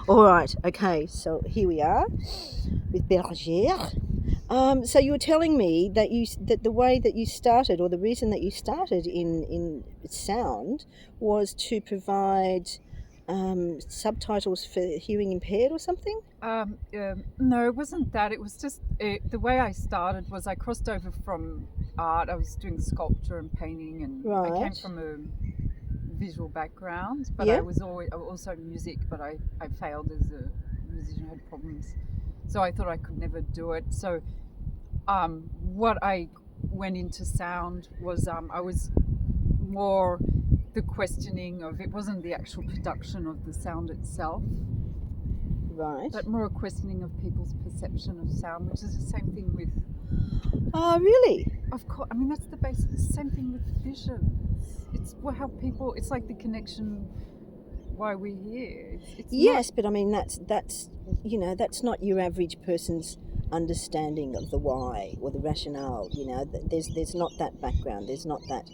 All right. Okay. So here we are with Bergère. So you were telling me that the way that you started, or the reason that you started in sound, was to provide subtitles for hearing impaired or something. No, it wasn't that. It was just the way I started was I crossed over from art. I was doing sculpture and painting, and I came Right. from a visual background, but Yeah. I was also music, but I failed as a musician. I had problems, so I thought I could never do it. So what I went into sound was I was more the questioning of it wasn't the actual production of the sound itself, Right. but more a questioning of people's perception of sound, which is the same thing with, Oh, really? of course, I mean, that's the basic, the same thing with vision. It's how people, it's like the connection why we're here. It's not, Yes, but I mean that's that's not your average person's understanding of the why or the rationale. There's not that background. There's not that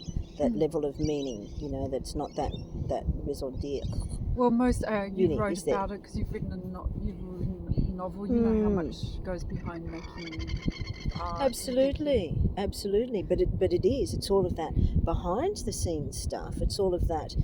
level of meaning. That's not that raison d'être. well, most, you wrote Is there? about it because you've written a novel, you know how Hmm. much goes behind making art and thinking. Absolutely. But it is. It's all of that behind the scenes stuff. It's all of that,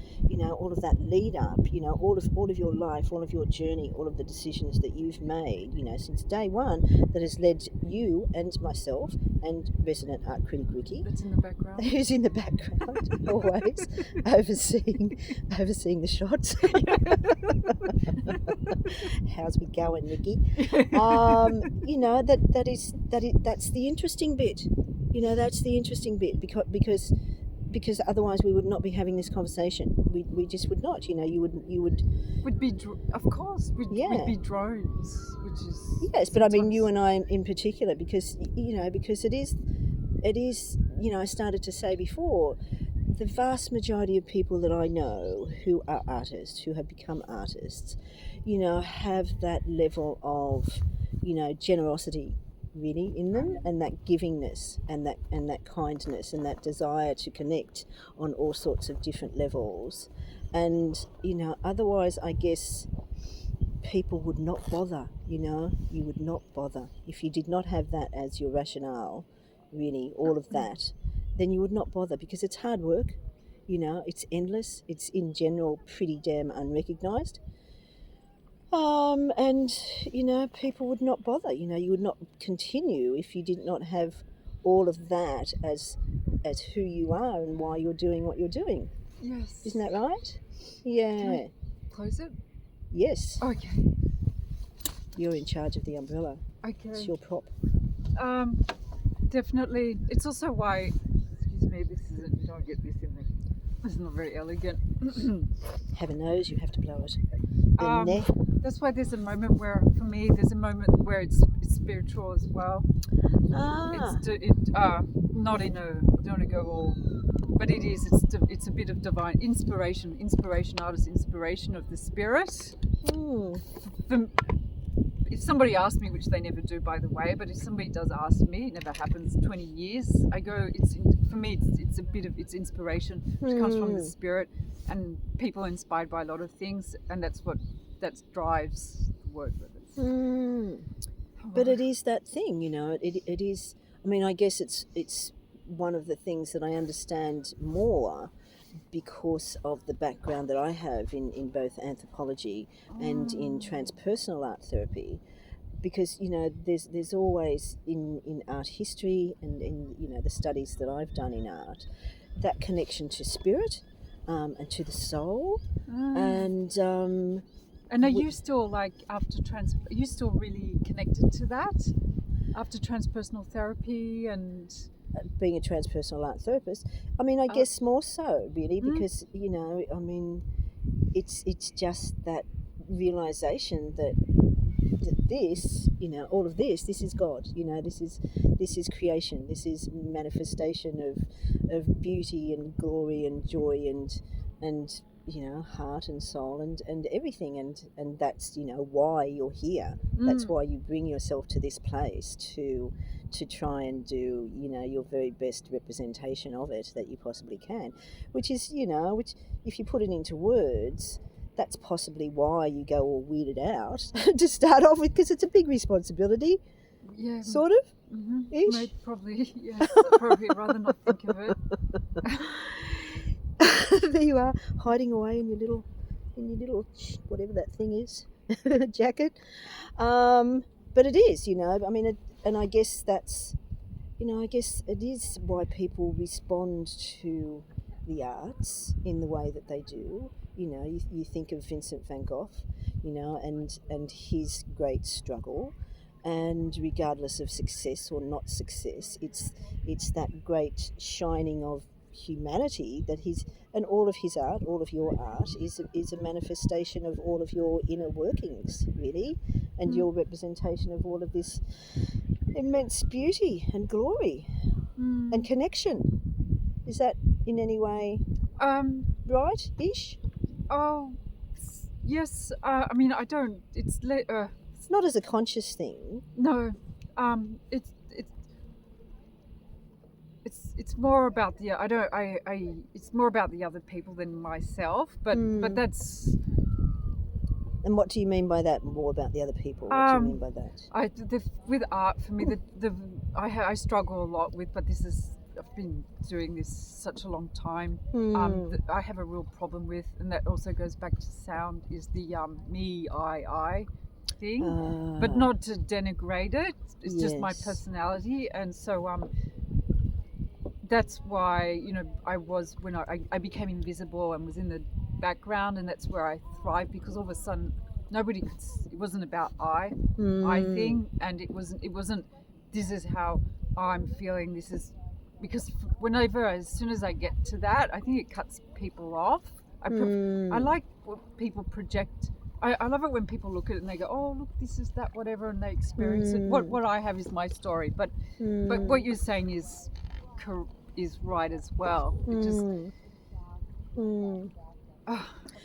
all of that lead up. All of your life, all of your journey, all of the decisions that you've made. Since day one, that has led you and myself and resident art critic Ricky, That's in the background. who's in the background always overseeing the shots. How's we going, Nikki? That's the interesting bit. That's the interesting bit because otherwise we would not be having this conversation. We just would not. You would. Would be, of course, we'd Yeah. be drones, which is Yes, but I mean you sometimes. and I in particular because it is I started to say before, the vast majority of people that I know who are artists, who have become artists, have that level of, generosity really in them, and that givingness and that kindness and that desire to connect on all sorts of different levels. And, otherwise I guess people would not bother, you would not bother if you did not have that as your rationale, really, all of that, then you would not bother because it's hard work, it's endless, it's in general pretty damn unrecognized. And people would not bother, you would not continue if you did not have all of that as who you are and why you're doing what you're doing. Isn't Yes. that right? Can I Yeah. close it? Yes. Okay. You're in charge of the umbrella. It's Okay. your prop. Um, Definitely. It's also why. Excuse me. This isn't. You don't get this in there. This is not very elegant. Have a nose, you have to blow it. um, that's why there's a moment where, for me, there's a moment where it's spiritual as well. Ah, Not in a. I don't want to go all. But it is. It's a bit of divine inspiration. Artist inspiration of the spirit. hmm. For, if somebody asks me, which they never do, by the way, but if somebody does ask me, it never happens. 20 years, I go. For me, it's a bit of it's inspiration, which comes from the spirit, and people are inspired by a lot of things, and that drives the work with it. Hmm. But it is that thing, it is. I mean, I guess it's one of the things that I understand more because of the background that I have in both anthropology and in transpersonal art therapy. Because there's always in art history and in the studies that I've done in art, that connection to spirit, and to the soul, and And are you still Are you still really connected to that after transpersonal therapy and? being a transpersonal art therapist, I mean, I guess more so really because I mean, it's just that realization that this, all of this is God. This is creation. This is manifestation of beauty and glory and joy and heart and soul and everything, and that's why you're here. That's why you bring yourself to this place to try and do your very best representation of it that you possibly can, which is which if you put it into words, that's possibly why you go all weirded out to start off with, because it's a big responsibility, Yeah. sort of. Ish. Maybe, probably, yes. Probably rather not think of it. There you are, hiding away in your little whatever that thing is, jacket. But it is, I mean, and I guess that's, I guess it is why people respond to the arts in the way that they do. You think of Vincent van Gogh, and his great struggle, and regardless of success or not success, it's that great shining of humanity that and all of his art, all of your art is a manifestation of all of your inner workings, really, and your representation of all of this immense beauty and glory and connection. Is that in any way right-ish? Oh, yes. I mean, I don't. It's not as a conscious thing. No. It's more about the it's more about the other people than myself. But that's. And what do you mean by that? More about the other people? What do you mean by that? With art, for me, I struggle a lot with. But I've been doing this such a long time. I have a real problem with, and that also goes back to sound, is the me, I thing, but not to denigrate it. It's just my personality, and so that's why when I became invisible and was in the background, and that's where I thrived, because all of a sudden it wasn't about I thing, and it wasn't this is how I'm feeling, this is because as soon as I get to that, I think it cuts people off. I like what people project. I love it when people look at it and they go, oh look, this is that, whatever, and they experience it. What I have is my story, but what you're saying is right as well. It just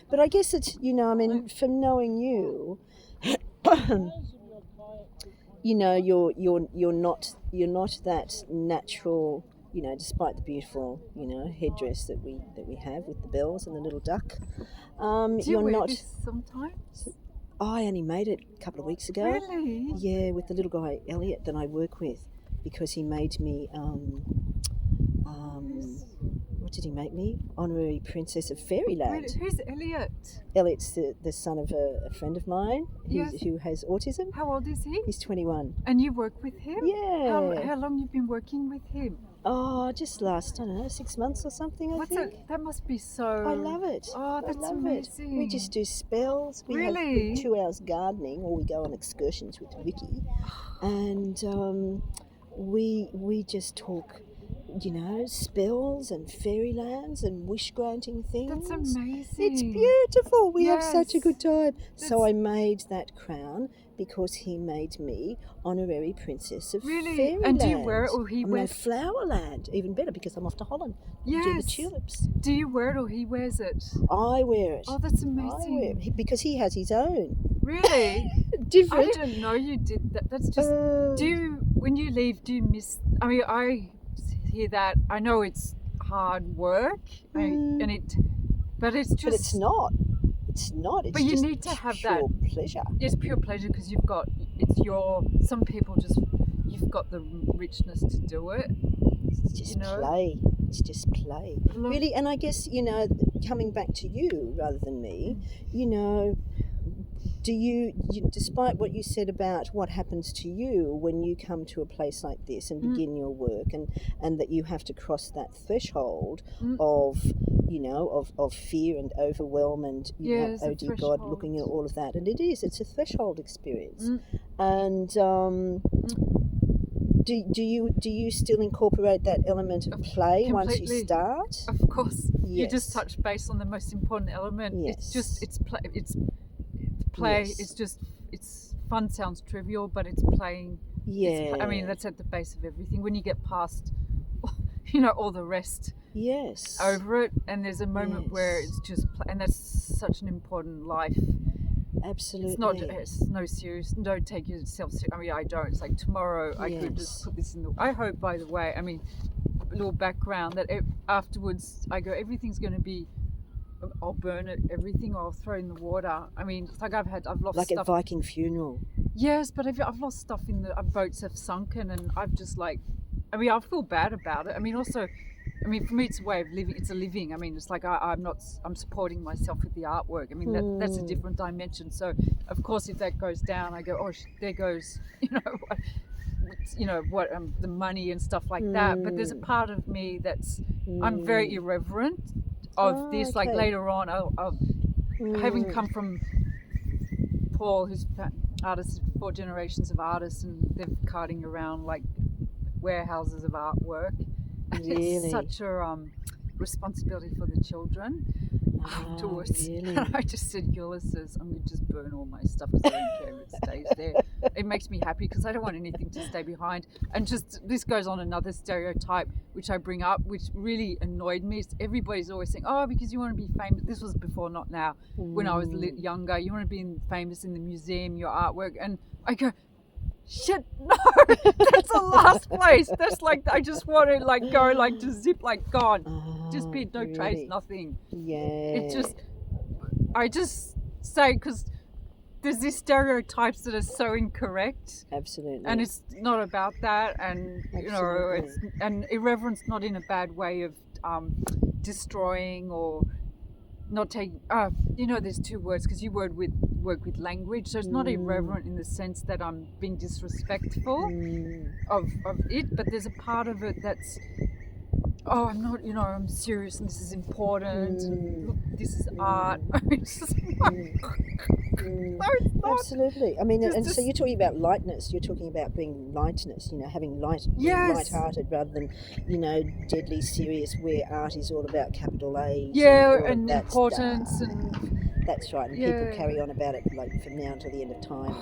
but I guess it's, I mean, from knowing you, you're not that natural, despite the beautiful, headdress that we have with the bells and the little duck. Do you wear this sometimes? I only made it a couple of weeks ago. Really? Yeah, with the little guy Elliot that I work with, because he made me what did he make me? Honorary Princess of Fairyland. Who's Elliot? Elliot's the son of a friend of mine who has autism. How old is he? He's 21. And you work with him? Yeah. How long you been working with him? Oh, just last, I don't know, 6 months or something, I think. That must be so... I love it. Oh, that's amazing. We just do spells. We have 2 hours gardening, or we go on excursions with Ricky. And we just talk, spells and fairylands and wish granting things. That's amazing. It's beautiful. We have such a good time. So I made that crown because he made me Honorary Princess of Fairyland. And do you wear it, or he wears it? Flowerland. Even better, because I'm off to Holland to do the tulips. Do you wear it, or he wears it? I wear it. Oh, that's amazing. I wear it because he has his own. Really? Different. I didn't know you did that. That's just... when you leave, do you miss... I mean, I hear that. I know it's hard work, but it's just... But it's not. It's not. It's but you just need to have pure that pleasure. It's pure pleasure, because you've got... Some people just... You've got the richness to do it. It's just play. It's just play. Really, and I guess, coming back to you rather than me, do you, despite what you said about what happens to you when you come to a place like this and begin your work, and that you have to cross that threshold of, of fear and overwhelm and, oh dear God, looking at all of that. And it's a threshold experience. And do you still incorporate that element of play once you start? Of course. Yes. You just touch base on the most important element. Yes. It's play. Yes. It's fun sounds trivial, but it's playing. Yeah. I mean, that's at the base of everything. When you get past, all the rest. Yes. Over it, and there's a moment where it's just and that's such an important life. Absolutely. It's no serious. Don't take yourself serious. I mean, I don't. It's like tomorrow I could just put this in the... I hope, by the way, I mean, a little background, that afterwards I go, everything's going to be I'll burn it, everything, or I'll throw it in the water. I mean, it's like I've lost Like stuff. a Viking funeral. Yes, but I've lost stuff in the boats have sunken, and I've just like, I mean, I feel bad about it. I mean, also, I mean, for me, it's a way of living. It's a living. I mean, it's like I'm supporting myself with the artwork. I mean, that's a different dimension. So, of course, if that goes down, I go, oh, there goes, what the money and stuff like that. But there's a part of me that's I'm very irreverent of this. okay. Like later on, I'll having come from Paul, who's artist, 4 generations of artists, and they're carting around like warehouses of artwork. And Really? it's such a responsibility for the children afterwards. Really? And I just said, Ulysses, I'm going to just burn all my stuff because I don't care if it stays there. It makes me happy because I don't want anything to stay behind. And just this goes on another stereotype which I bring up, which really annoyed me. Everybody's always saying, oh, because you want to be famous. This was before, not now. When I was younger, you want to be famous in the museum, your artwork. And I go, shit, no, that's the last place. That's like, I just want to like go like just zip like gone. Just be no really? trace, nothing. Yeah. It just, I just say, because there's these stereotypes that are so incorrect. Absolutely. And it's not about that. And, it's, and irreverence not in a bad way of destroying or not taking, there's 2 words because you work with language, so it's not irreverent in the sense that I'm being disrespectful of it, but there's a part of it that's, oh, I'm not, I'm serious and this is important and look, this is art. It's just no, it's not. Absolutely. I mean, Just- and so you're talking about lightness. You're talking about being lightness. Having Yes. light-hearted rather than, deadly serious. Where art is all about capital A. Yeah, all of and that importance stuff. and That's right. And Yeah. people carry on about it like from now until the end of time.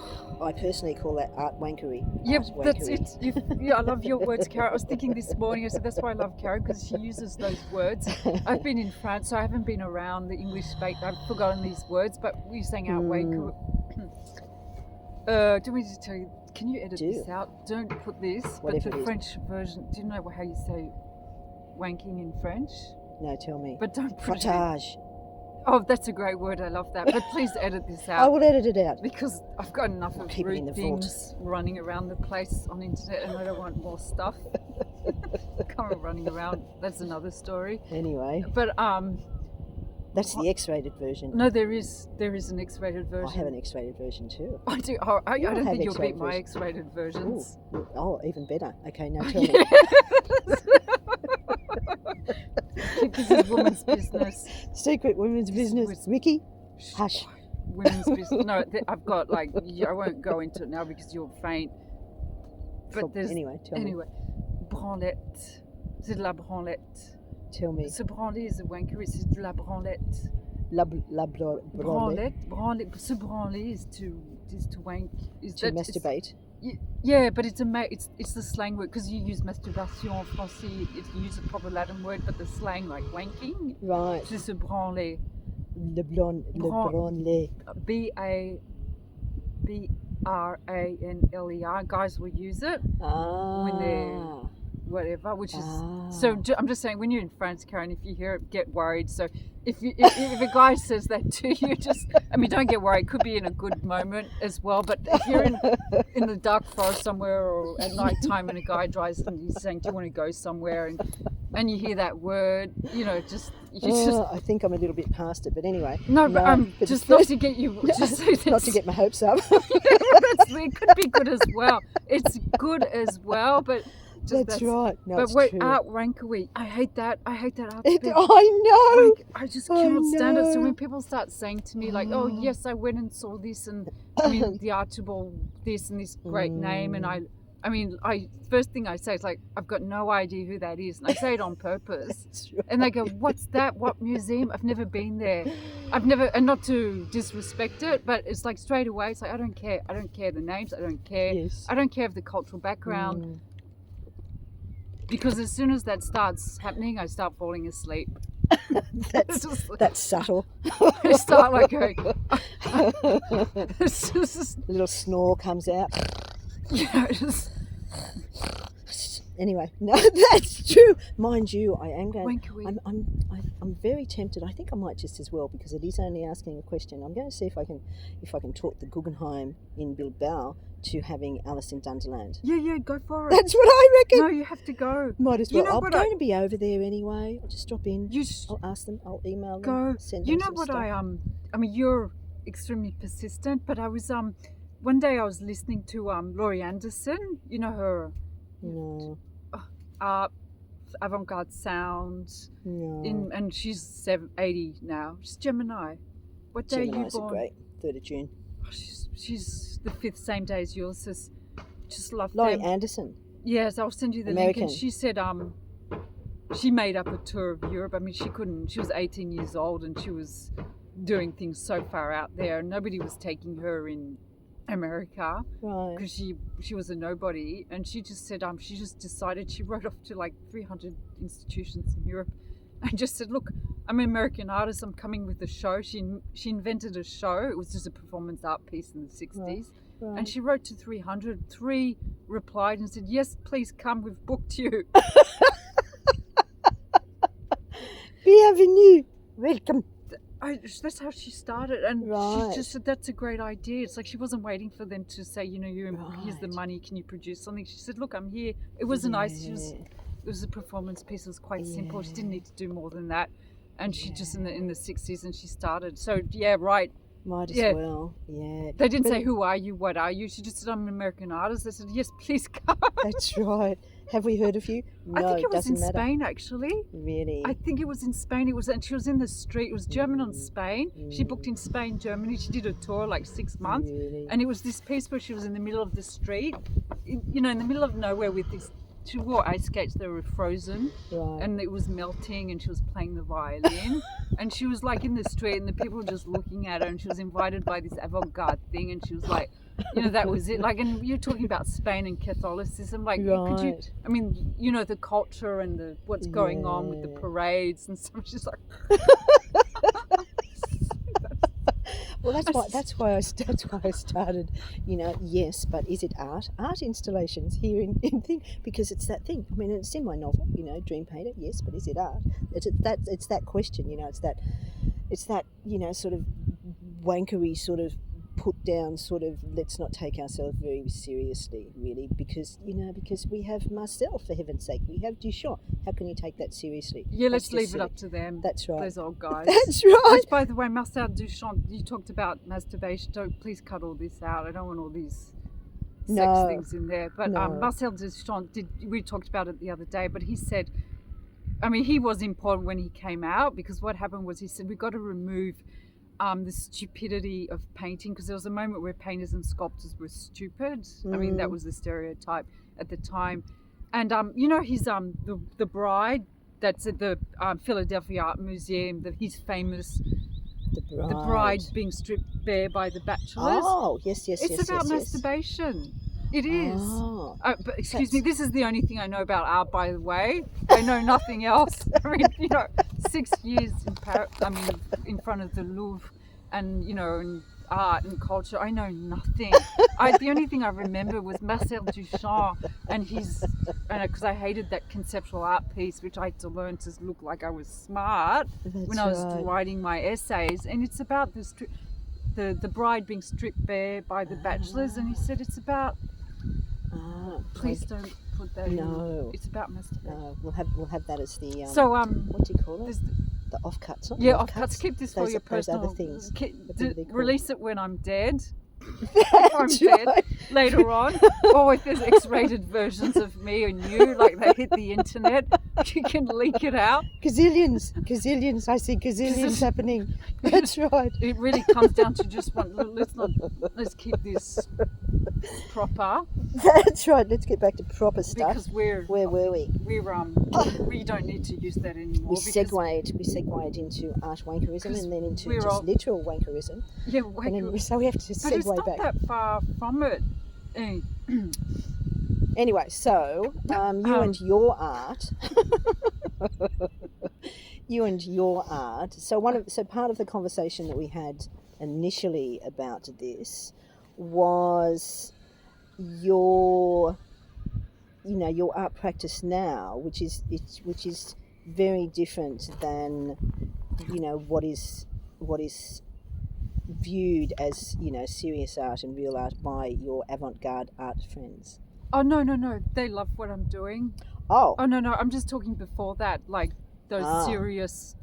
I personally call that art wankery. yeah, Art that's wankery. it. I love your words, Karen. I was thinking this morning, I said that's why I love Karen, because she uses those words. I've been in France, so I haven't been around the English speak. I've forgotten these words, but we're saying art wankery. Do we just tell you? Can you edit Do. this out? Don't put this. Whatever but it the is. French version. Do you know how you say wanking in French? No, tell me. But don't put it in. Frottage. Oh, that's a great word. I love that. But please edit this I out will edit it out. because I've got enough of keep it in rude the vault. things running around the place on the internet, and I don't want more stuff. Come running around. That's another story. Anyway, But that's the X-rated version. no, there is an X-rated version. I have an X-rated version too. I do. Oh, I You don't have think you'll beat X-rated my version. X-rated versions. Ooh. Oh, even better. Okay, now tell me. This is women's business. Secret women's business. With- Ricky, hush. Women's business. No, I've got like, I won't go into it now because you'll faint. But there's Anyway, tell me. branlette. C'est de la branlette. Tell me. Se branler is a wanker. C'est de la branlette. Branlette. Branlette. Se branler is to wank. Is To that- it's- masturbate. Yeah, but it's the slang word because you use masturbation en français. You use a proper Latin word, but the slang like wanking. Right. C'est se branler. Le branle. BRANLER. Guys will use it when they're whatever, which is so. I'm just saying, when you're in France, Karen, if you hear it, get worried. So if a guy says that to you, don't get worried. It could be in a good moment as well. But if you're in the dark forest somewhere or at night time and a guy drives and he's saying, "Do you want to go somewhere?" and you hear that word, I think I'm a little bit past it, but anyway. no, but but just not to get you, just not to get my hopes up. it could be good as well. It's good as well, but That's right. No, but it's wait, true. art wankery. I hate that art I speak. know. I just I cannot stand it. So know. when people start saying to me like, "Oh yes, I went and saw this, and I mean the Archibald this and this great name," and I first thing I say is like, "I've got no idea who that is," and I say it on purpose. That's right. And they go, "What's that? What museum? I've never been there. I've never," and not to disrespect it, but it's like straight away, it's like, I don't care. I don't care the names. I don't care. Yes. I don't care of the cultural background. Because as soon as that starts happening, I start falling asleep. That's subtle. I start like going, A little snore comes out. just, Anyway, no, that's true. Mind you, I am going. When can we? I'm very tempted. I think I might just as well because it is only asking a question. I'm going to see if I can talk the Guggenheim in Bilbao to having Alice in Dunderland. Yeah, go for it. That's what I reckon. No, you have to go. Might as You well. know I'm what going to be over there anyway. I'll just drop in. I'll ask them. I'll email them. Go. Send You them know some what stuff. I mean, you're extremely persistent, but I was one day I was listening to Laurie Anderson. You know her. No. Avant-garde sound. No. And she's 80 now. She's Gemini. What day are you Gemini's born? are great. 3rd of June. Oh, she's the 5th, same day as yours. Just love Laurie them. Anderson. Yes, I'll send you the American. link. And she said she made up a tour of Europe. I mean, she was 18 years old and she was doing things so far out there. Nobody was taking her in America Right. because she was a nobody, and she just said she just decided, she wrote off to like 300 institutions in Europe and just said, look, I'm an American artist, I'm coming with a show. She invented a show. It was just a performance art piece in the 60s. Right. And she wrote to 300. 3 replied and said, yes, please come, we've booked you. Bienvenue. Welcome. That's how she started, and Right. she just said that's a great idea. It's like she wasn't waiting for them to say, here's the Right. money, can you produce something? She said, look, I'm here. It was nice. It was a performance piece. It was quite simple. She didn't need to do more than that, and she just in the 60s, and she started. So yeah, right. Might as Yeah. well. Yeah. They didn't But- say, who are you? What are you? She just said, I'm an American artist. They said, yes, please come. That's right. Have we heard of you? No, I think it was in doesn't matter. Spain, actually. Really? I think it was in Spain. And she was in the street. It was German on Spain. She booked in Spain, Germany. She did a tour like 6 months. Really? And it was this piece where she was in the middle of the street, in the middle of nowhere with this. She wore ice skates that were frozen, Right. and it was melting, and she was playing the violin. And she was like in the street, and the people were just looking at her, and she was invited by this avant-garde thing, and she was like, that was it. Like, and you're talking about Spain and Catholicism. Like, could you? Right. I mean, the culture and what's going on with the Yeah. parades and stuff. She's like, Well, that's why I started. Yes, but is it art? Art installations here in thing, because it's that thing. I mean, it's in my novel. Dream Painter. Yes, but is it art? It's that question. It's that sort of wankery sort of put down sort of, let's not take ourselves very seriously, really, because we have Marcel, for heaven's sake, we have Duchamp. How can you take that seriously? yeah, That's let's just leave it silly. up to them. That's right. Those old guys. That's right. Which, by the way, Marcel Duchamp, you talked about masturbation. Don't please cut all this out. I don't want all these sex No. things in there. But No. Marcel Duchamp we talked about it the other day, but he said, I mean, he was important when he came out, because what happened was he said, we've got to remove the stupidity of painting, because there was a moment where painters and sculptors were stupid. I mean, that was the stereotype at the time. And he's the bride that's at the Philadelphia Art Museum, his famous The the bride being stripped bare by the bachelors. Oh, yes. It's about masturbation. It is. Oh. But excuse me, this is the only thing I know about art, by the way. I know nothing else. I mean, 6 years in Paris, in front of the Louvre, and in art and culture, I know nothing. The only thing I remember was Marcel Duchamp and because I hated that conceptual art piece, which I had to learn to look like I was smart when I was writing my essays. And it's about the bride being stripped bare by the bachelors, and he said it's about. Please don't put that No. in. It's about masturbation. No, we'll have that as the So what do you call it? there's The offcuts. Not yeah, the offcuts. Keep this for Those- your those other personal things. What do they call Release it when I'm dead. If I'm That's dead right. later on, or if there's X-rated versions of me and you, like they hit the internet, you can leak it out. Gazillions. I see gazillions happening. That's right. It really comes down to just let's keep this proper, That's right. Let's get back to proper stuff. because Where were we? we don't need to use that anymore. We because- segued into art wankerism, Because and then into we're just all- literal wankerism. Yeah, And then, so we have to but it's segue not back. that far from it. Anyway, so you and your art, So part of the conversation that we had initially about this was your you know, your art practice now, which is very different than, you know, what is viewed as, you know, serious art and real art by your avant-garde art friends. Oh no, they love what I'm doing. Oh, Oh no, I'm just talking before that, like those Ah. serious.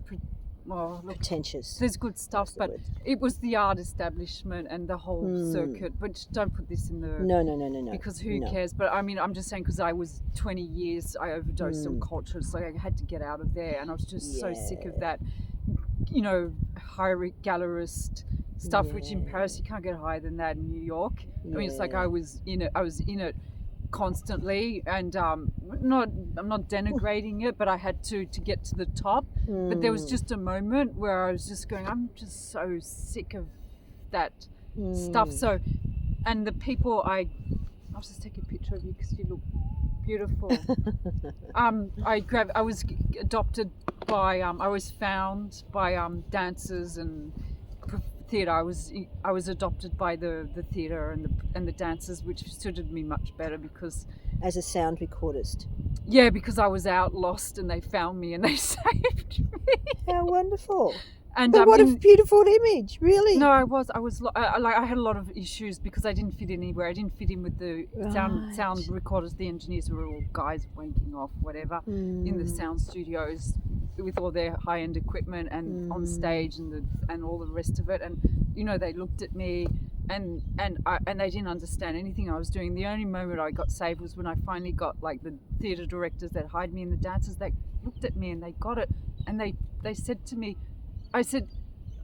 Well, look, pretentious. there's good stuff, That's the but word. it was the art establishment and the whole circuit. But don't put this in the No. because who No. cares? But I mean, I'm just saying because I was 20 years, I overdosed on Mm. culture, so I had to get out of there, and I was just so sick of Yeah. that, you know, high gallerist stuff. Which in Yeah. Paris you can't get higher than that. In New York, I mean, it's like Yeah. I was in it constantly, and I'm not denigrating it, but I had to get to the top. But there was just a moment where I was just going, I'm just so sick of that stuff. So, and the people I'll just take a picture of you because you look beautiful. I was adopted by I was found by dancers and theatre. I was adopted by the theatre and the dancers, which suited me much better because As a sound recordist. because I was out lost and they found me and they saved me. How wonderful. And But what a beautiful image, really. No, I had a lot of issues because I didn't fit anywhere. I didn't fit in with the sound recorders. The engineers were all guys wanking off, whatever, in the sound studios with all their high-end equipment and on stage and all the rest of it. And you know, they looked at me and they didn't understand anything I was doing. The only moment I got saved was when I finally got like the theatre directors that hired me and the dancers. They looked at me and they got it, and they said to me, I said,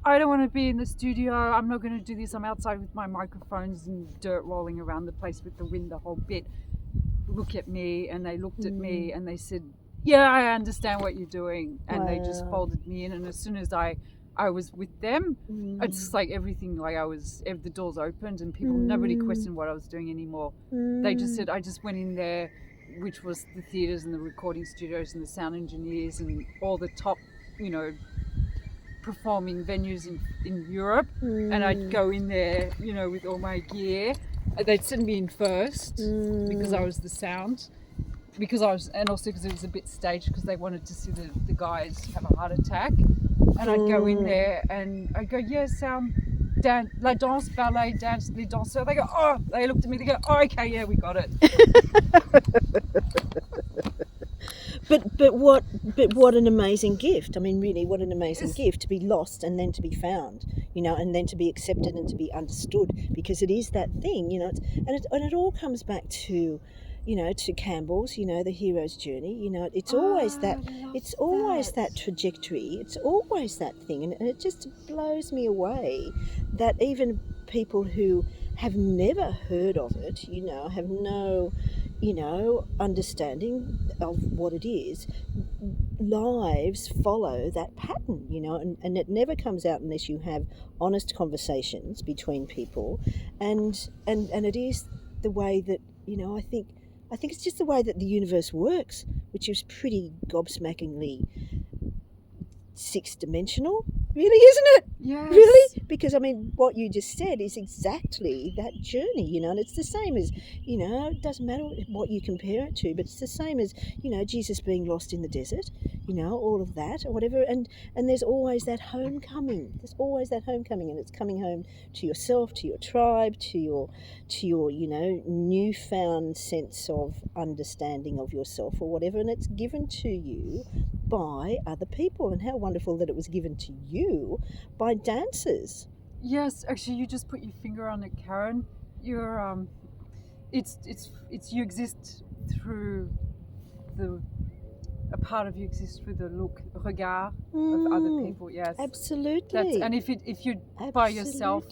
I don't want to be in the studio. I'm not going to do this. I'm outside with my microphones and dirt rolling around the place with the wind the whole bit. Look at me. And they looked at me and they said, yeah, I understand what you're doing. And they just folded me in. And as soon as I was with them, it's like everything, like the doors opened and nobody questioned what I was doing anymore. They just said, I just went in there, which was the theatres and the recording studios and the sound engineers and all the top, you know, performing venues in Europe, and I'd go in there, you know, with all my gear. They'd send me in first because I was the sound, and also because it was a bit staged because they wanted to see the guys have a heart attack. And I'd go in there and I'd go, yes, dance, la danse, ballet, dance, les danseurs. They go, oh, they looked at me, they go, oh, okay, yeah, we got it. But what an amazing gift. I mean, really, what an amazing gift to be lost and then to be found, you know, and then to be accepted and to be understood, because it is that thing, you know, and it all comes back to, you know, to Campbell's, you know, the hero's journey, you know, it's always that trajectory, it's always that thing, and it just blows me away that even people who have never heard of it, you know, have no, you know, understanding of what it is, lives follow that pattern, you know, and it never comes out unless you have honest conversations between people, and it is the way that, you know, I think it's just the way that the universe works, which is pretty gobsmackingly six-dimensional, really, isn't it? Yes. Really? Because, I mean, what you just said is exactly that journey, you know, and it's the same as, you know, it doesn't matter what you compare it to, but it's the same as, you know, Jesus being lost in the desert, you know, all of that or whatever, and there's always that homecoming. There's always that homecoming, and it's coming home to yourself, to your tribe, to your, you know, newfound sense of understanding of yourself or whatever, and it's given to you by other people. And how wonderful that it was given to you by dancers. Yes, actually, you just put your finger on it, Karen. You're it's you exist through a part of you exists through the regard of other people. Yes, absolutely. And if you're by yourself,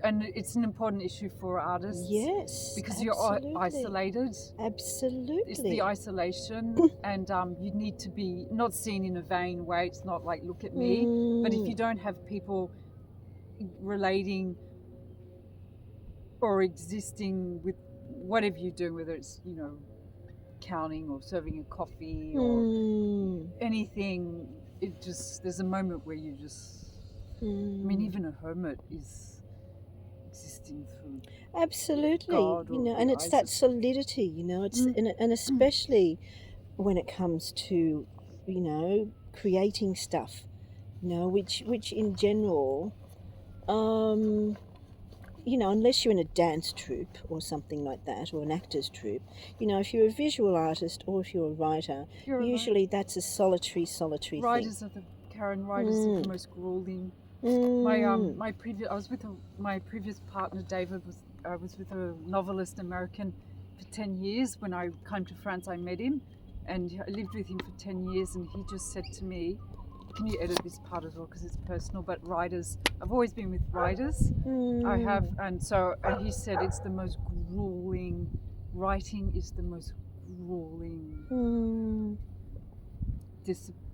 and it's an important issue for artists. Yes, because you're isolated. Absolutely, it's the isolation, and you need to be not seen in a vain way. It's not like look at me, but if you don't have people relating or existing with whatever you're doing, whether it's, you know, counting or serving a coffee or anything, it just, there's a moment where you just I mean, even a hermit is existing rising through Absolutely, God you or know, the and it's eyes that of. solidity, you know, it's and especially when it comes to, you know, creating stuff, you know, which in general, um, you know, unless you're in a dance troupe or something like that, or an actor's troupe, you know, if you're a visual artist or if you're a writer, You're right. usually that's a solitary thing. Writers are the Karen writers are the Mm, most grueling. mm, My previous I was with my previous partner David was I was with a novelist American for 10 years. When I came to France, I met him, and I lived with him for 10 years. And he just said to me, "Can you edit this part as well because it's personal?" But writers, I've always been with writers. I have, mm, and he said it's the most grueling. Writing is the most grueling mm,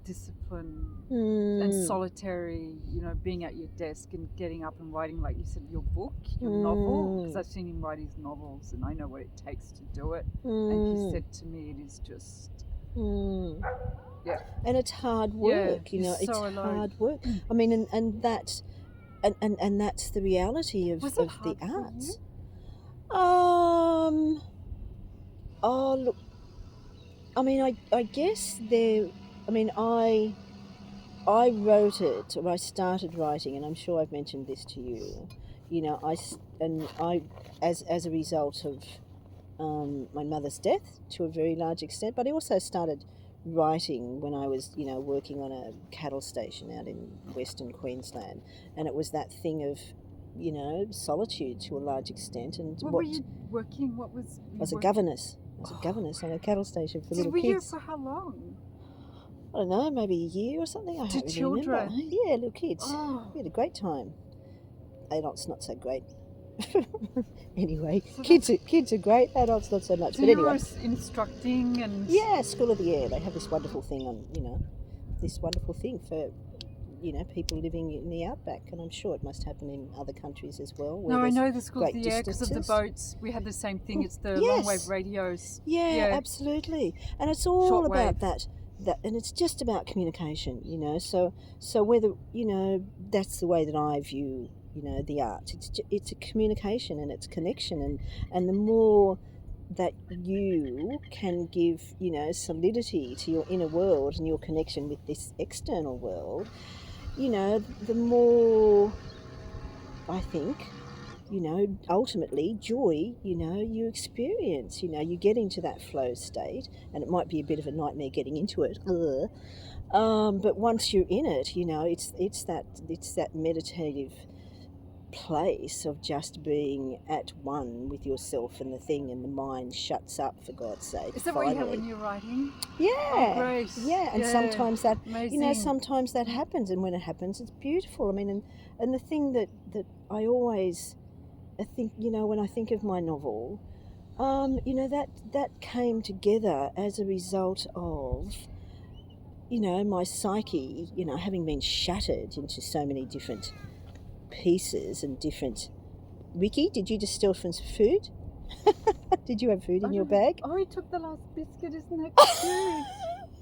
discipline and mm, solitary, you know, being at your desk and getting up and writing, like you said, your book, your novel, because mm, I've seen him write his novels and I know what it takes to do it. And he mm, said to me, it is just, mm. yeah, And it's hard yeah, work, you you're know, it's so alone. hard work. I mean, and that, and that's the reality Was it of the hard for you? arts. Um, oh, look, I mean, I guess there, I mean, I wrote it, or I started writing, and I'm sure I've mentioned this to you. You know, and I, as a result of my mother's death to a very large extent, but I also started writing when I was, you know, working on a cattle station out in Western Queensland, and it was that thing of, you know, solitude to a large extent, and What were what you working? What was I you was a working? governess. I was a governess on a cattle station for little Were you kids. for how long? I don't know, maybe a year or something. I To don't really remember. children. Yeah, little kids. Oh, We had a great time. Adults not so great. Anyway, so kids are great. Adults not so much. so But you were anyway, instructing and yeah, School of the Air. They have this wonderful thing on, you know, this wonderful thing for, you know, people living in the outback, and I'm sure it must happen in other countries as well, where no, I there's know the School of great the Air because of the distances. boats. We had the same thing. It's the long wave Yes, radios. yeah, Yeah, absolutely, and it's all shortwave. about that, and it's just about communication, you know. So whether, you know, that's the way that I view, you know, the art. It's a communication and it's connection, and the more that you can give, you know, solidity to your inner world and your connection with this external world, you know, the more, I think, you know, ultimately joy, you know, you experience, you know, you get into that flow state, and it might be a bit of a nightmare getting into it. Ugh. But once you're in it, you know, it's that meditative place of just being at one with yourself and the thing, and the mind shuts up, for God's sake, Is that what you have when finally. you're writing? Oh, Yeah, great. yeah, and Yeah, sometimes that, you know, amazing. sometimes that happens, and when it happens, it's beautiful. I mean, and the thing that I always, I think, you know, when I think of my novel, you know, that came together as a result of, you know, my psyche, you know, having been shattered into so many different pieces and different. Ricky, did you just steal some food? Did you have food I in your don't. bag? Oh, he took the last biscuit. Isn't that cute?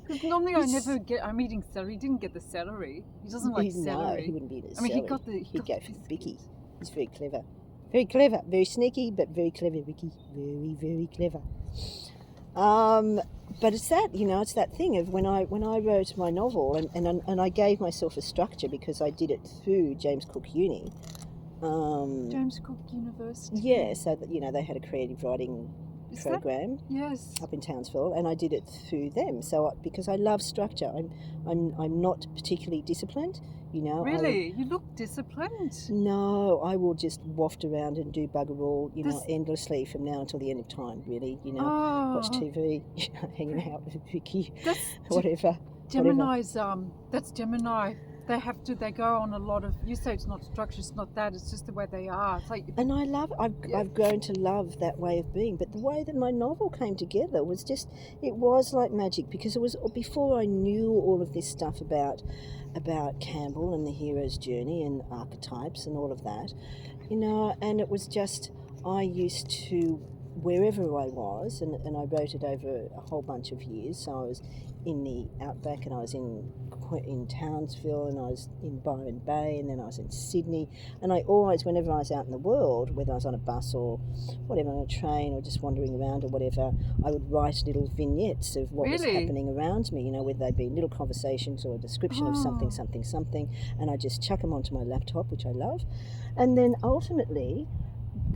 Because normally I He's, never get. I'm eating celery. He didn't get the celery. He doesn't like no, he celery. wouldn't be in his I mean, he celery. got the he He'd got the go for the biscuit. Vicky. He's very clever. Very clever. Very sneaky, but very clever, Vicky. Very, very clever. Um, but it's that, you know, it's that thing of when I wrote my novel, and I gave myself a structure because I did it through James Cook Uni. James Cook University. Yeah, so that, you know, they had a creative writing Is that? program Yes. up in Townsville, and I did it through them. So because I love structure, I'm not particularly disciplined, you know. Really? You look disciplined. No, I will just waft around and do bugger all, you know, This. endlessly from now until the end of time. Really, you know, watch Oh, TV, you know, hanging out with Vicky, that's whatever. Gemini's. That's Gemini. They go on a lot of. You say it's not structure. It's not that. It's just the way they are. It's like. And I love, Yeah. I've grown to love that way of being. But the way that my novel came together was just, it was like magic, because it was before I knew all of this stuff about Campbell and the hero's journey and archetypes and all of that, you know. And it was just, I used to, wherever I was, and I wrote it over a whole bunch of years. So I was in the outback, and I was in Townsville, and I was in Byron Bay, and then I was in Sydney. And I always, whenever I was out in the world, whether I was on a bus or whatever, on a train or just wandering around or whatever, I would write little vignettes of what was Really? happening around me, whether they be little conversations or a description of something, and I just chuck them onto my laptop, which I love. And then ultimately,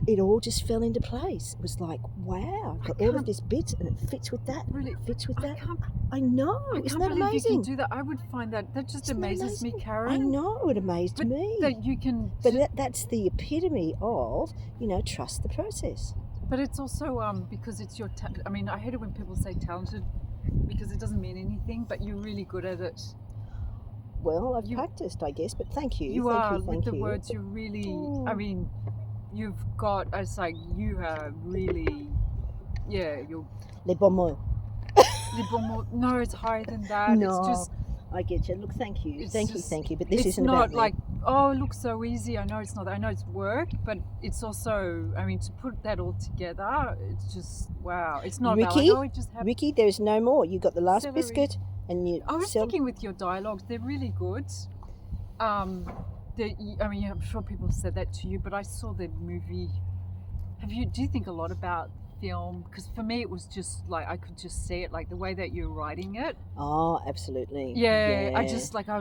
it all just fell into place. It was like, wow, I've got all of this bits, and it fits with that. Really? It fits with that. can't, I know. I Isn't can't that believe amazing? you can do that. I would find that just Isn't that amazes me, amazing? Karen. I know, it amazed but me. That you can. But that's the epitome of, trust the process. But it's also because it's your. I mean, I hate it when people say talented, because it doesn't mean anything. But you're really good at it. Well, I've practiced, I guess. But thank you. With the words. You're really. I mean, you've got. It's like you are really. Yeah, you're. Les bons mots. No, it's higher than that. No, it's just. I get you. Look, thank you. Thank you. But this it's isn't not about me. like, oh, it looks so easy. I know it's not. I know it's work, but it's also. I mean, to put that all together, it's just wow. It's not Ricky. about like, oh, it just happened. Ricky, there is no more. You got the last Celery. biscuit, and you. I was thinking with your dialogues, they're really good. I mean, I'm sure people have said that to you, but I saw the movie. Do you think a lot about film? Because for me, it was just like I could just see it, like the way that you're writing it. Oh, absolutely. Yeah. I just like I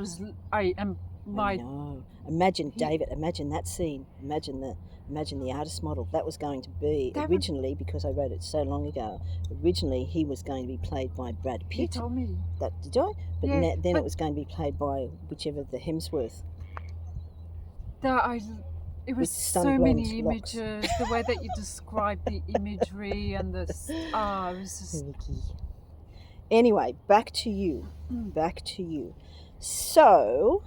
know. Imagine David. Imagine that scene. Imagine the artist model. That was going to be originally, because I wrote it so long ago. Originally, he was going to be played by Brad Pitt. You told me that. Did I? But then it was going to be played by whichever the Hemsworth. It was so many images. The way that you described the imagery and it was just. Anyway, back to you. So,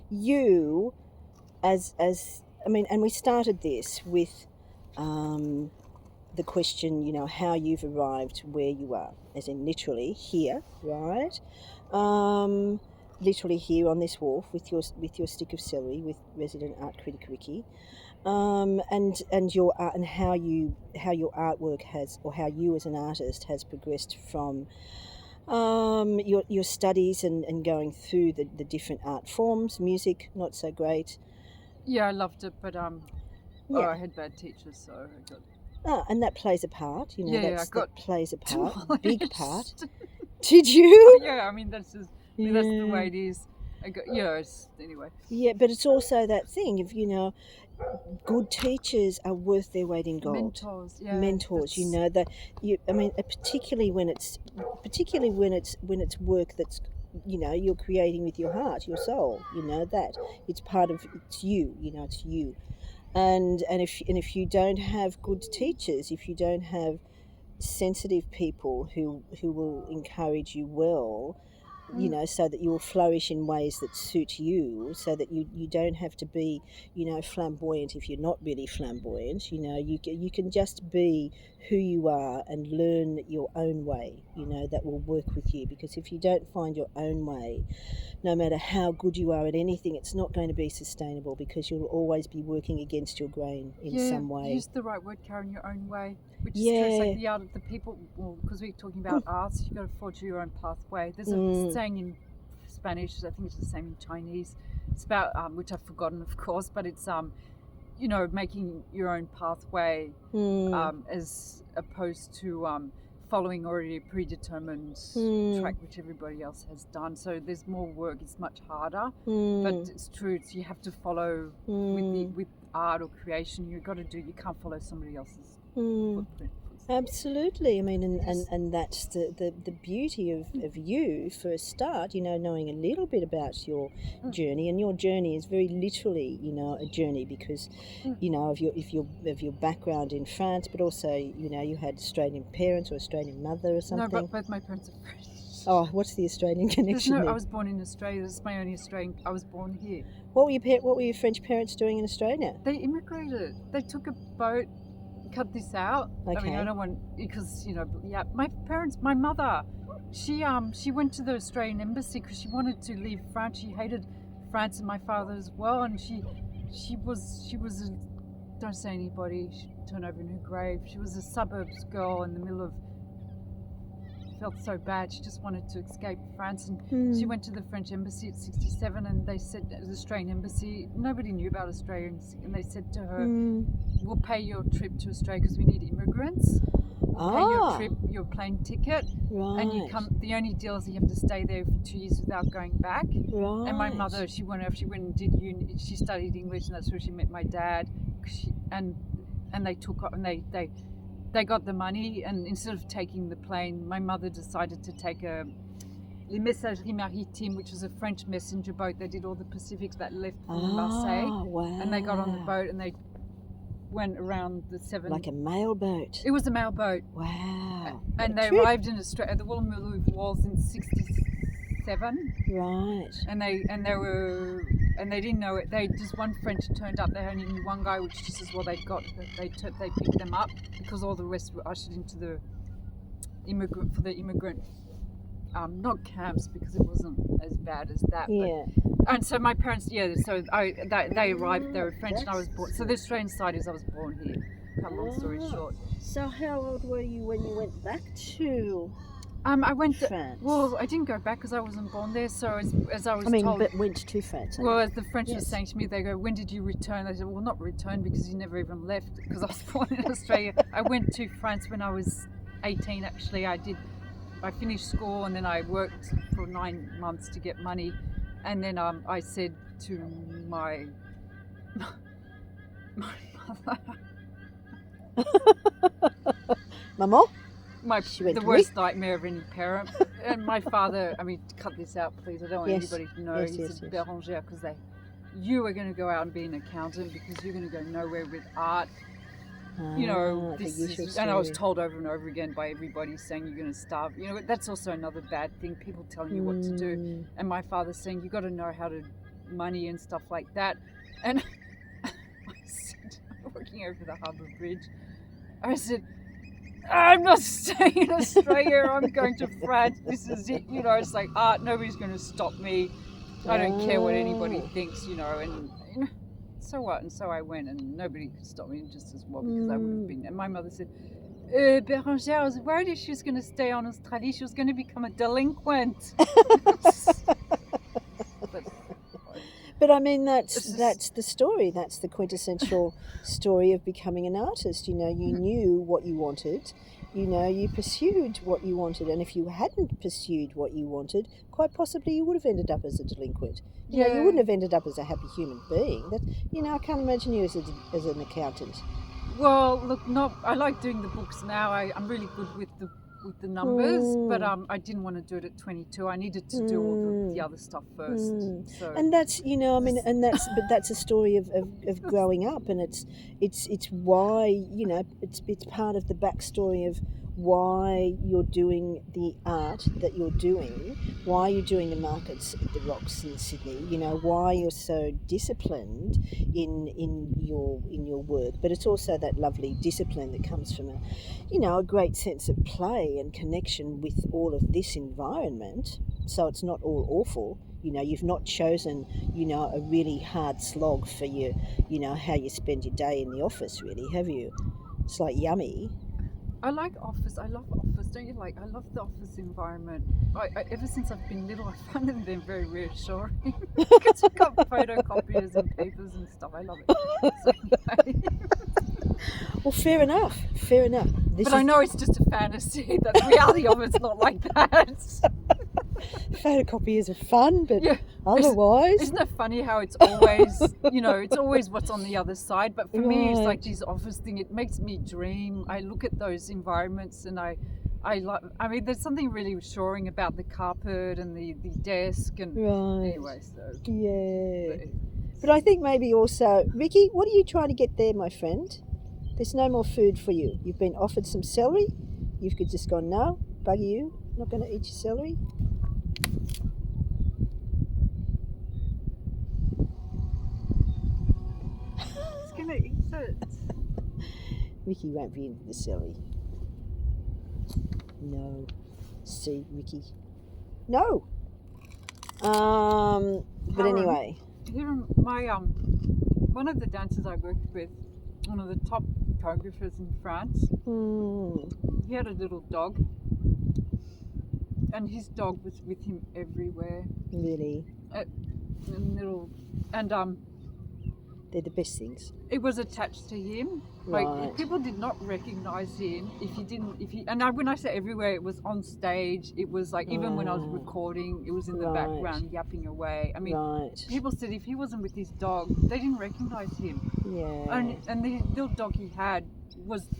you, and we started this with, the question, how you've arrived where you are, as in literally here, right? Literally here on this wharf with your stick of celery, with resident art critic Ricky, and your art, and how your artwork has, or how you as an artist has progressed from your studies and going through the different art forms. Music, not so great. Yeah, I loved it, but I had bad teachers, so I got. And that plays a part, that plays a part, big part. Did you? Yeah, I mean that's just. That's the way it is. Anyway. Yeah, but it's also that thing of, good teachers are worth their weight in gold. Mentors, yeah. Particularly when it's work that's, you're creating with your heart, your soul. That it's part of, it's you. It's you. And if you don't have good teachers, if you don't have sensitive people who will encourage you well, so that you will flourish in ways that suit you, so that you don't have to be, flamboyant if you're not really flamboyant. You can just be who you are and learn your own way, that will work with you. Because if you don't find your own way, no matter how good you are at anything, it's not going to be sustainable, because you'll always be working against your grain in some way. Use the right word, Karen, your own way. Which is true. It's like the art of the people, because we're talking about arts, you've got to forge your own pathway. There's a saying in Spanish, I think it's the same in Chinese. It's about, which I've forgotten, of course, but it's, making your own pathway as opposed to following already a predetermined track which everybody else has done. So there's more work, it's much harder, but it's true, you have to follow with art or creation, you can't follow somebody else's footprint. Absolutely. I mean, and that's the beauty of you, for a start, knowing a little bit about your journey. And your journey is very literally, a journey, because, of your background in France, but also, you had Australian parents or Australian mother or something. No, but both my parents are French. Oh, what's the Australian connection? I was born in Australia. This is my only Australian. I was born here. What were your French parents doing in Australia? They immigrated. They took a boat. Cut this out. Okay. I mean, I don't want, because my mother, she went to the Australian embassy because she wanted to leave France. She hated France, and my father as well. And she was don't say anybody. She turned over in her grave. She was a suburbs girl in the middle of felt so bad. She just wanted to escape France, and she went to the French embassy at 67, and they said, the Australian embassy, nobody knew about Australia, and they said to her, we'll pay your trip to Australia because we need immigrants. We'll pay your trip, your plane ticket, and you come. The only deal is you have to stay there for 2 years without going back. Right. And my mother, she went and did uni. She studied English, and that's where she met my dad. And they took and they got the money, and instead of taking the plane, my mother decided to take Les Messageries Maritimes, which was a French messenger boat. They did all the Pacifics that left from Marseille, wow. and they got on the boat and they went around the seven. Like a mail boat. It was a mail boat. Wow. And they arrived in Australia at the Woolloomooloo Walls in 67. Right. And they didn't know it. They just one French turned up. They only knew one guy, which just as well they picked them up because all the rest were ushered into the immigrant not camps, because it wasn't as bad as that. Yeah. And so my parents, so they arrived. They were French, and I was born. So the Australian side is I was born here. Cut long story short. So how old were you when you went back to? I went to France. Well, I didn't go back because I wasn't born there. So as I was told, but went to France. Well, as the French were saying to me, they go, "When did you return?" I said, "Well, not return because you never even left because I was born in Australia." I went to France when I was 18. Actually, I finished school and then I worked for 9 months to get money, and then I said to my mother, Maman? the worst nightmare of any parent, and my father. I mean, cut this out, please. I don't want anybody to know. He said, "Bérangère, because you are going to go out and be an accountant because you're going to go nowhere with art." You know, and I was told over and over again by everybody saying you're going to starve. You know, that's also another bad thing, people telling you what to do. And my father saying, you got to know how to money and stuff like that. And I said, walking over the Harbour Bridge, I said, I'm not staying in Australia, I'm going to France. This is it. You know, it's like art, nobody's going to stop me. I don't care what anybody thinks, you know, and you know, so what? And so I went, and nobody could stop me just as well because I would have been. And my mother said, Bérangère, I was worried if she was going to stay on Australia, she was going to become a delinquent. But I mean, that's the story. That's the quintessential story of becoming an artist. You know, you knew what you wanted. You know, you pursued what you wanted, and if you hadn't pursued what you wanted, quite possibly you would have ended up as a delinquent. You know, you wouldn't have ended up as a happy human being. That, you know, I can't imagine you as an accountant. Well, look, I like doing the books now. I'm really good with the numbers, but I didn't want to do it at 22. I needed to do all the other stuff first. So. And that's, you know, I mean, but that's a story of growing up, and it's why, you know, it's part of the backstory of why you're doing the art that you're doing, why you're doing the markets at the Rocks in Sydney, you know, why you're so disciplined in your work. But it's also that lovely discipline that comes from a great sense of play and connection with all of this environment. So it's not all awful. You know, you've not chosen, you know, a really hard slog for your, you know, how you spend your day in the office, really, have you? It's like yummy. I like office. I love office. Don't you like? I love the office environment. Ever since I've been little, I found them been very reassuring because you've got photocopiers and papers and stuff. I love it. So, anyway. Well, fair enough. But I know it's just a fantasy. That the reality of it's not like that. Photocopiers are fun, but otherwise... Isn't it funny how it's always, you know, it's always what's on the other side. But for me, it's like this office thing. It makes me dream. I look at those environments and I mean, there's something really reassuring about the carpet and the desk. And anyway, so... Yeah. But I think maybe also... Ricky, what are you trying to get there, my friend? There's no more food for you. You've been offered some celery. You could just go, no, bugger you. Not going to eat your celery. It's going to eat it. Ricky won't be into the celery. No. See, Ricky. No. But anyway. Here, my one of the dancers I worked with, one of the top choreographers in France, he had a little dog, and his dog was with him everywhere. Really, And little, and they're the best things. it was attached to him. Right. Like people did not recognize him if he. And when I say everywhere, it was on stage. It was like even when I was Wow. recording, it was in the Right. background yapping away. I mean, Right. people said if he wasn't with his dog, they didn't recognize him. Yeah. And the little dog he had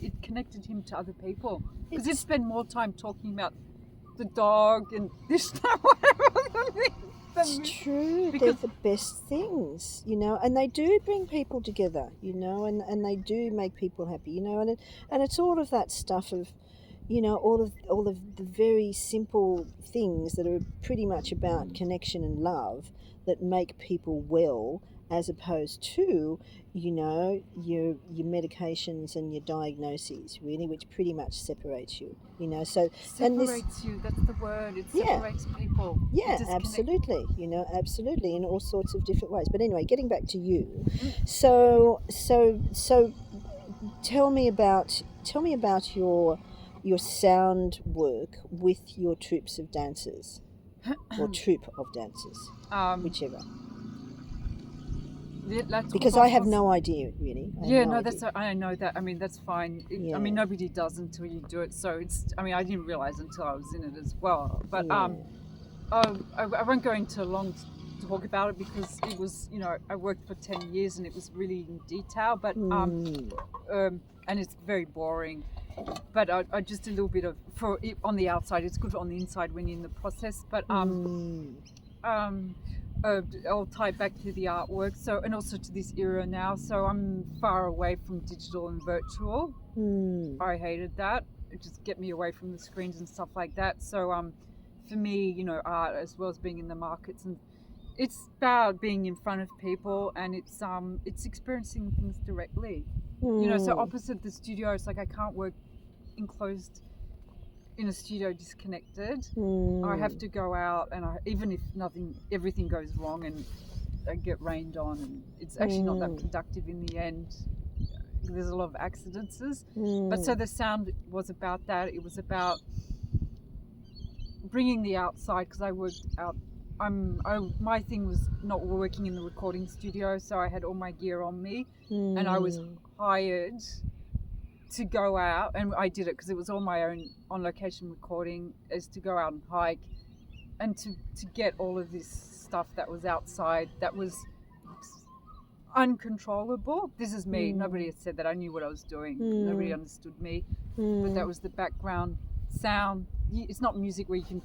it connected him to other people because he'd spend more time talking about the dog and this whatever. It's true. They're the best things, you know, and they do bring people together, you know, and they do make people happy, you know, and it's all of that stuff of, you know, all of the very simple things that are pretty much about connection and love that make people well, as opposed to, you know, your medications and your diagnoses, really, which pretty much separates you, you know. So separates you. That's the word. It separates people. Yeah, absolutely. You know, absolutely, in all sorts of different ways. But anyway, getting back to you, so tell me about your sound work with your troops of dancers, or troupe of dancers, whichever. Because I have no idea, really. I know that. I mean, that's fine. I mean, nobody does until you do it. So I didn't realize until I was in it as well. But I won't go into long talk about it because it was, you know, I worked for 10 years and it was really in detail. But and it's very boring. But I just a little bit of on the outside. It's good on the inside when you're in the process. But I'll tie it back to the artwork, and also to this era now. So I'm far away from digital and virtual. I hated that. It just get me away from the screens and stuff like that. So for me, you know, art as well as being in the markets, and it's about being in front of people, and it's experiencing things directly. You know, so opposite the studio, it's like I can't work enclosed in a studio disconnected. I have to go out, and even if everything goes wrong and I get rained on, and it's actually not that productive in the end. There's a lot of accidents. But so the sound was about that. It was about bringing the outside, because I worked out. My thing was not working in the recording studio, so I had all my gear on me, and I was hired to go out, and I did it because it was all my own on location recording, is to go out and hike and to get all of this stuff that was outside that was uncontrollable. This is me. Nobody had said that. I knew what I was doing. Nobody understood me. But that was the background sound. It's not music where you can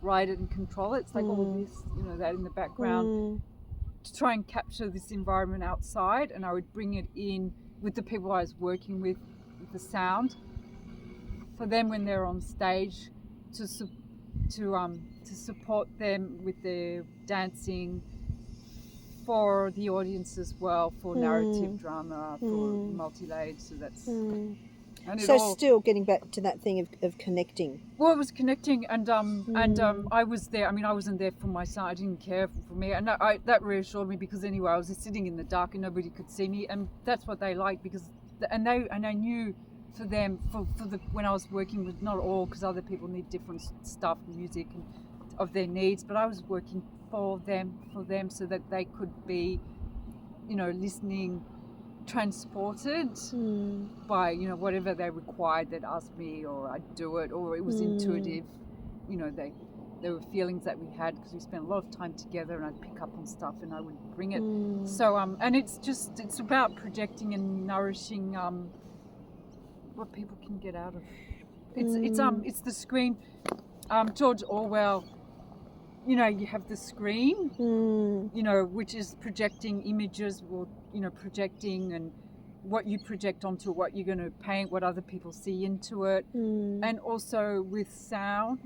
write it and control it. It's like all of this, you know, that in the background to try and capture this environment outside, and I would bring it in with the people I was working with the sound, for them when they're on stage, to support them with their dancing, for the audience as well, for narrative drama, for multi-layered. So that's still getting back to that thing of connecting. Well, it was connecting, and I was there. I mean, I wasn't there for my son. I didn't care for me, and that reassured me, because anyway, I was just sitting in the dark and nobody could see me, and that's what they liked, because I knew for them, for when I was working with, not all, because other people need different stuff, music and of their needs, but I was working for them, so that they could be, you know, listening, transported by, you know, whatever they required. They'd ask me, or I'd do it, or it was intuitive. You know, there were feelings that we had because we spent a lot of time together, and I'd pick up on stuff and I would bring it. So and it's about projecting and nourishing what people can get out of. It's the screen. George Orwell, you know, you have the screen, you know, which is projecting images, or, you know, projecting, and what you project onto what you're going to paint, what other people see into it. And also with sound,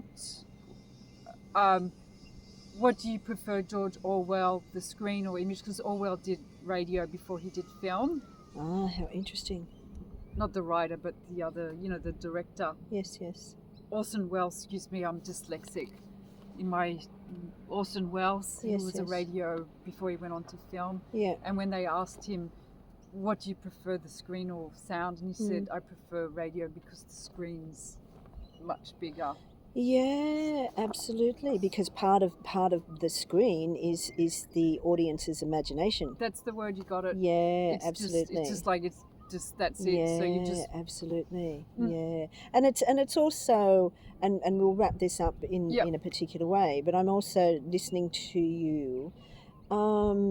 what do you prefer, George Orwell, the screen or image? Because Orwell did radio before he did film. Ah, how interesting. Not the writer, but the other, you know, the director. Yes. Orson Welles, excuse me, I'm dyslexic. Orson Welles, who was a radio before he went on to film. Yeah. And when they asked him, what do you prefer, the screen or sound? And he said, I prefer radio because the screen's much bigger. Yeah, absolutely. Because part of the screen is the audience's imagination. That's the word, you got it. Yeah, It's absolutely. just like, it's just, that's it. So you Yeah, just, absolutely. mm, Yeah. And it's also, and we'll wrap this up yep. in a particular way, but I'm also listening to you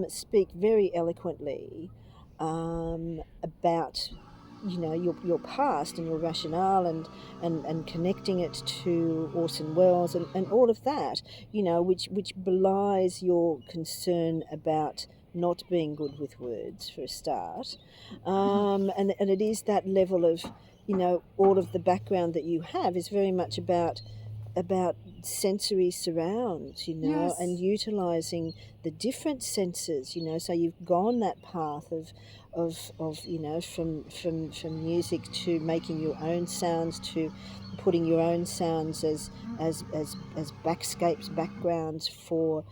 speak very eloquently about your past and your rationale and connecting it to Orson Welles and all of that, which belies your concern about not being good with words for a start. And it is that level of, all of the background that you have is very much about sensory surrounds, and Yes. utilizing the different senses, so you've gone that path of from music to making your own sounds to putting your own sounds as backscapes, backgrounds for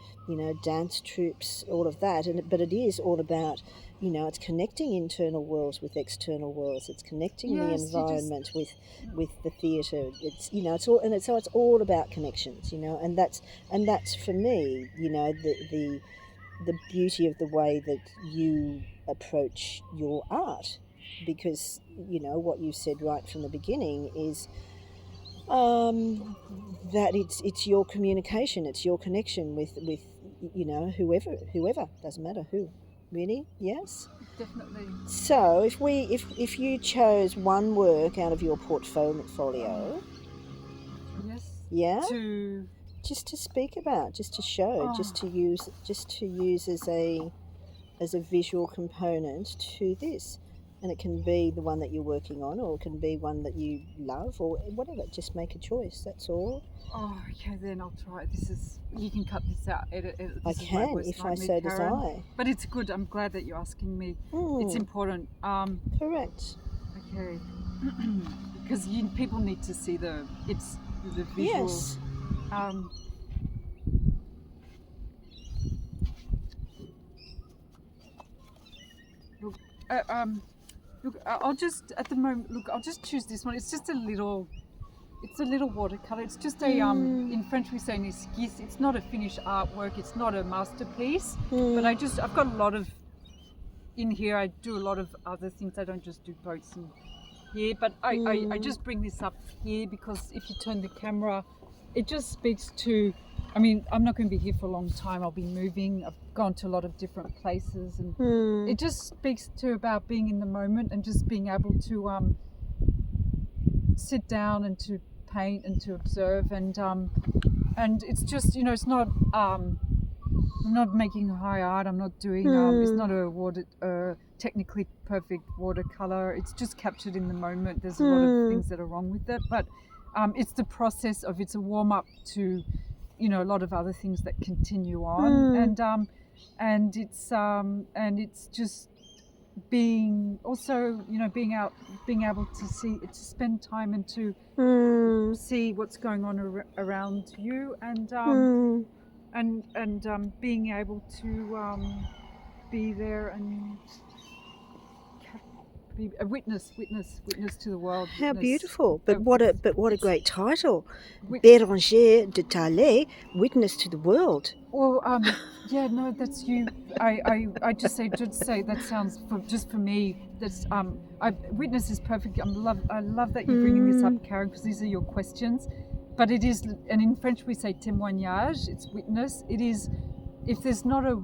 dance troops, all of that. But it is all about, it's connecting internal worlds with external worlds. It's connecting the Yes, you just, environment with the theatre. It's it's all, so it's all about connections, and that's for me, the beauty of the way that you approach your art, because what you said right from the beginning is that it's your communication, it's your connection with whoever, doesn't matter who, really. Yes. definitely. So if you chose one work out of your portfolio, Yes. yeah, To, just to speak about, just to show, oh, just to use as a visual component to this. And it can be the one that you're working on, or it can be one that you love, or whatever. Just make a choice, that's all. oh, okay, then I'll try. This is, you can cut this out. Edit. I This is my can, worst if I nightmare, so Karen. desire. But it's good. I'm glad that you're asking me. It's Hmm, important. correct. Okay. Because people need to see the visual. Yes. Um, look, uh, um, I'll just, at the moment, look, I'll just choose this one. It's just a little. It's a little watercolor. It's just a Hmm. in French we say an esquisse. It's not a finished artwork. It's not a masterpiece. But Hmm. I've got a lot of in here. I do a lot of other things. I don't just do boats in here. But I Hmm. just bring this up here because if you turn the camera, it just speaks to. I mean, I'm not going to be here for a long time. I'll be moving. I've gone to a lot of different places, and Hmm. it just speaks to about being in the moment and just being able to sit down and to paint and to observe, and it's just, it's not I'm not making high art. I'm not doing it's Hmm. not a technically perfect watercolor. It's just captured in the moment. There's a lot of Hmm. things that are wrong with it, but it's the process of, it's a warm up to a lot of other things that continue on, Hmm. and it's just being also, being able to see, to spend time and to Hmm. see what's going on around you, Hmm. being able to be there and be a witness to the world. How Witness. beautiful! But what a It's great title, wit- Béranger de Talley, Witness to the World. well, yeah, no, that's you. I just say that sounds, just for me. That's witness is perfect. I love that you're bringing this up, Hmm. Karen, because these are your questions. But it is, and in French we say témoignage. It's witness. It is, if there's not a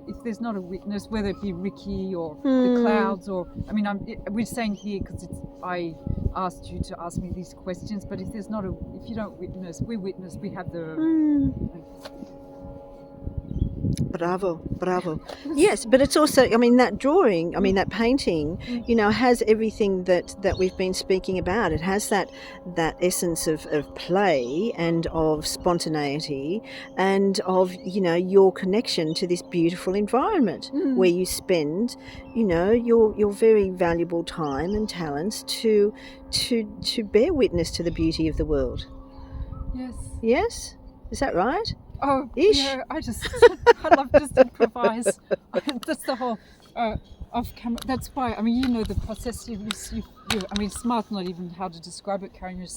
if there's not a witness, whether it be Ricky or the Hmm. clouds, or I mean, we're saying here because it's, I asked you to ask me these questions. But if there's not a, if you don't witness, we witness. We have the. Hmm. Bravo, bravo. Yes, but it's also, I mean, that drawing, I mean, that painting, has everything that we've been speaking about. It has that essence of play and of spontaneity and of, your connection to this beautiful environment where Mm, you spend, your very valuable time and talents to bear witness to the beauty of the world. yes. Yes? Is that right? Oh Ish? yeah. I love just improvise. That's the whole off camera. That's why. I mean, the process. I mean, smart's not even how to describe it, Karen. You're